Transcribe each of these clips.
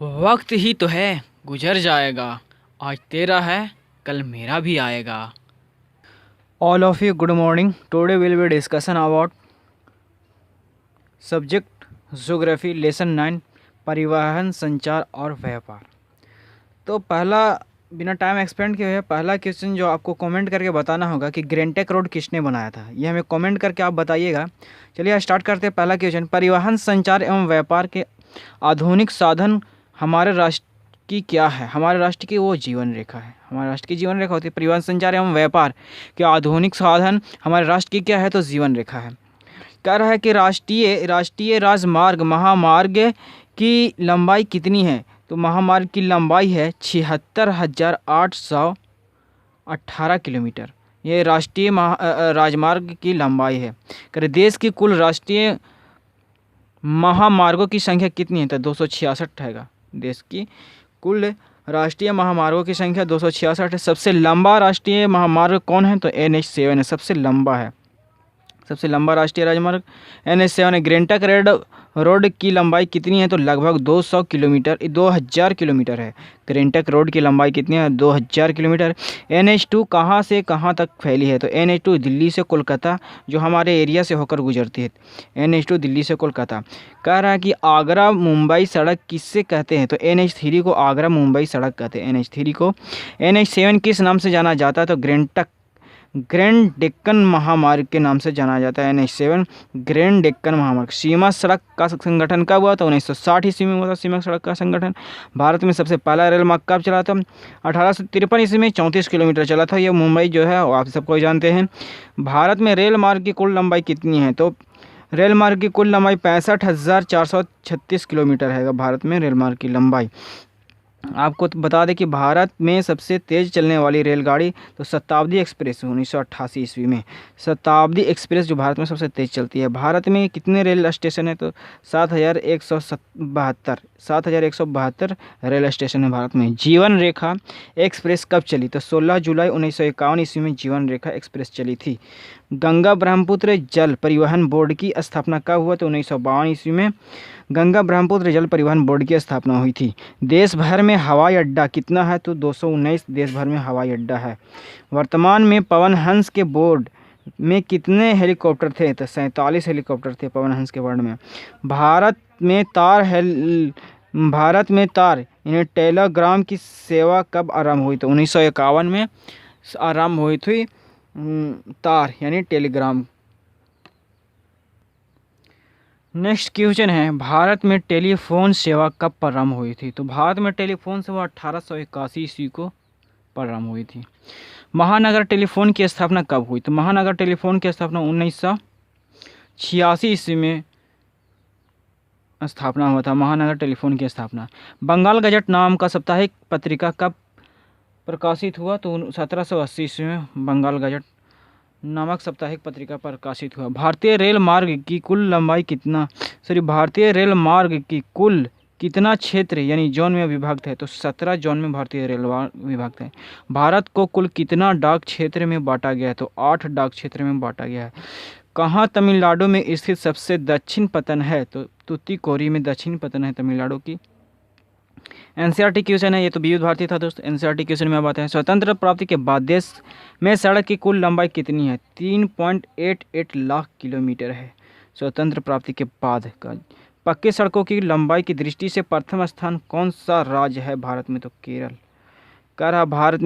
वक्त ही तो है, गुजर जाएगा। आज तेरा है, कल मेरा भी आएगा। All of you, good morning. Today will be discussion about subject geography lesson 9 परिवहन, संचार और व्यापार। तो पहला, बिना टाइम एक्सपेंड किए हुए पहला क्वेश्चन जो आपको कमेंट करके बताना होगा कि ग्रैंटेक रोड किसने बनाया था, ये हमें कमेंट करके आप बताइएगा। चलिए स्टार्ट करते हैं। पहला क्वेश्चन, परिवहन, संचार एवं व्यापार के आधुनिक साधन हमारे राष्ट्र की क्या है? हमारे राष्ट्र की वो जीवन रेखा है। हमारे राष्ट्र की जीवन रेखा होती है। परिवहन, संचार एवं व्यापार के आधुनिक साधन हमारे राष्ट्र की क्या है? तो जीवन रेखा है। कह रहा है कि राष्ट्रीय राजमार्ग महामार्ग की लंबाई कितनी है? तो महामार्ग की लंबाई है 76,818 किलोमीटर। ये राष्ट्रीय राजमार्ग की लंबाई है। कर देश की कुल राष्ट्रीय महामार्गों की संख्या कितनी है? तो 266 है। देश की कुल राष्ट्रीय महामार्गों की संख्या 266 है। सबसे लंबा राष्ट्रीय महामार्ग कौन है? तो NH7 है, सबसे लंबा है। सबसे लंबा राष्ट्रीय राजमार्ग NH7 है। ग्रैंटेक रोड की लंबाई कितनी है? तो लगभग 2000 किलोमीटर है। ग्रैंटेक रोड की लंबाई कितनी है? 2000 किलोमीटर। NH2 कहाँ से कहाँ तक फैली है? तो NH2 दिल्ली से कोलकाता, जो हमारे एरिया से होकर गुजरती है। NH2 दिल्ली से कोलकाता। कह रहा है कि आगरा मुंबई सड़क किससे कहते हैं? तो NH3 को आगरा मुंबई सड़क कहते हैं। NH3 को। NH7 किस नाम से जाना जाता है? तो ग्रैंड डेक्कन महामार्ग के नाम से जाना जाता है। NH7 ग्रैंड डेक्कन महामार्ग। सीमा सड़क का संगठन कब हुआ? तो 1960 ईस्वी में हुआ था सीमा सड़क का संगठन। भारत में सबसे पहला रेल मार्ग कब चला था? 1853 ईस्वी में 34 किलोमीटर चला था। ये मुंबई जो है वो आप सबको जानते हैं। भारत में रेल मार्ग की कुल लंबाई कितनी है? तो रेल मार्ग की कुल लंबाई 65,436 किलोमीटर है। भारत में रेल मार्ग की लंबाई। आपको तो बता दें कि भारत में सबसे तेज़ चलने वाली रेलगाड़ी तो शताब्दी एक्सप्रेस 1988 ईस्वी में। शताब्दी एक्सप्रेस जो भारत में सबसे तेज़ चलती है। भारत में कितने रेल स्टेशन है? तो 7,172 रेल स्टेशन है भारत में। जीवन रेखा एक्सप्रेस कब चली? तो 16 जुलाई 1951 ईस्वी में जीवन रेखा एक्सप्रेस चली थी। गंगा ब्रह्मपुत्र जल परिवहन बोर्ड की स्थापना कब हुआ? तो 1952 ईस्वी में गंगा ब्रह्मपुत्र जल परिवहन बोर्ड की स्थापना हुई थी। देश भर में हवाई अड्डा कितना है? तो 219 देश भर में हवाई अड्डा है। वर्तमान में पवन हंस के बोर्ड में कितने हेलीकॉप्टर थे? तो 47 हेलीकॉप्टर थे पवन हंस के बोर्ड में। भारत में तार यानी टेलीग्राम की सेवा कब आरंभ हुई? तो 1951 में आरंभ हुई थी। तार यानी टेलीग्राम। नेक्स्ट क्वेश्चन है, भारत में टेलीफोन सेवा कब प्रारंभ हुई थी? तो भारत में टेलीफोन सेवा 1881 ईस्वी को प्रारंभ हुई थी। महानगर टेलीफोन की स्थापना कब हुई? तो महानगर टेलीफोन की स्थापना 1986 ईस्वी में स्थापना हुआ था। महानगर टेलीफोन की स्थापना। बंगाल गजट नाम का साप्ताहिक पत्रिका कब प्रकाशित हुआ? तो 1780 ईस्वी में बंगाल गजट नामक साप्ताहिक पत्रिका प्रकाशित हुआ। भारतीय रेल मार्ग की कुल कितना क्षेत्र यानी जोन में विभक्त है? तो 17 जोन में भारतीय रेल विभक्त है। भारत को कुल कितना डाक क्षेत्र में बांटा गया है? तो 8 डाक क्षेत्र में बांटा गया है। कहाँ तमिलनाडु में स्थित सबसे दक्षिण पतन है? तो तूतीकोरी में दक्षिण पतन है तमिलनाडु की। NCERT क्वेश्चन है, ये तो विविध भारती था दोस्त। NCERT क्वेश्चन में अब आते हैं। स्वतंत्र प्राप्ति के बाद देश में सड़क की कुल लंबाई कितनी है? 3.88 लाख किलोमीटर है स्वतंत्र प्राप्ति के बाद का। पक्की सड़कों की लंबाई की दृष्टि से प्रथम स्थान कौन सा राज्य है भारत में? तो केरल। कह रहा भारत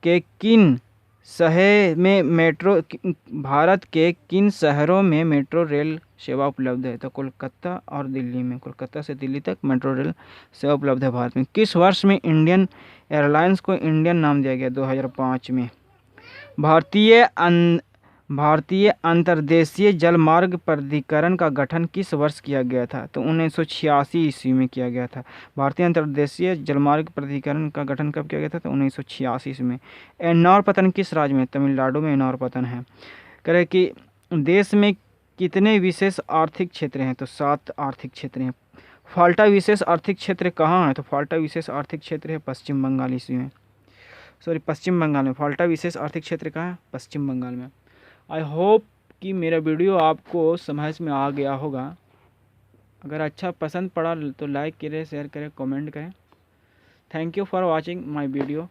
के किन शहरों में मेट्रो रेल सेवा उपलब्ध है? तो कोलकाता और दिल्ली में। कोलकाता से दिल्ली तक मेट्रो रेल सेवा उपलब्ध है भारत में। किस वर्ष में इंडियन एयरलाइंस को इंडियन नाम दिया गया? 2005 में। भारतीय अंतर्देशीय जलमार्ग प्राधिकरण का गठन किस वर्ष किया गया था? तो 1986 ईस्वी में किया गया था। भारतीय अंतर्देशीय जलमार्ग प्राधिकरण का गठन कब किया गया था? तो 1986 ईस्वी में। एन्नौर पतन किस राज्य में? तमिलनाडु में एन्नौर पतन है। कह रहे कि देश में कितने विशेष आर्थिक क्षेत्र हैं? तो 7 आर्थिक क्षेत्र हैं। फाल्टा विशेष आर्थिक क्षेत्र कहाँ है? तो फाल्टा विशेष आर्थिक क्षेत्र है पश्चिम बंगाल पश्चिम बंगाल में। फाल्टा विशेष आर्थिक क्षेत्र कहाँ है? पश्चिम बंगाल में। आई होप कि मेरा वीडियो आपको समझ में आ गया होगा। अगर अच्छा पसंद पड़ा तो लाइक करें, शेयर करें, कमेंट करें। Thank you for watching my video.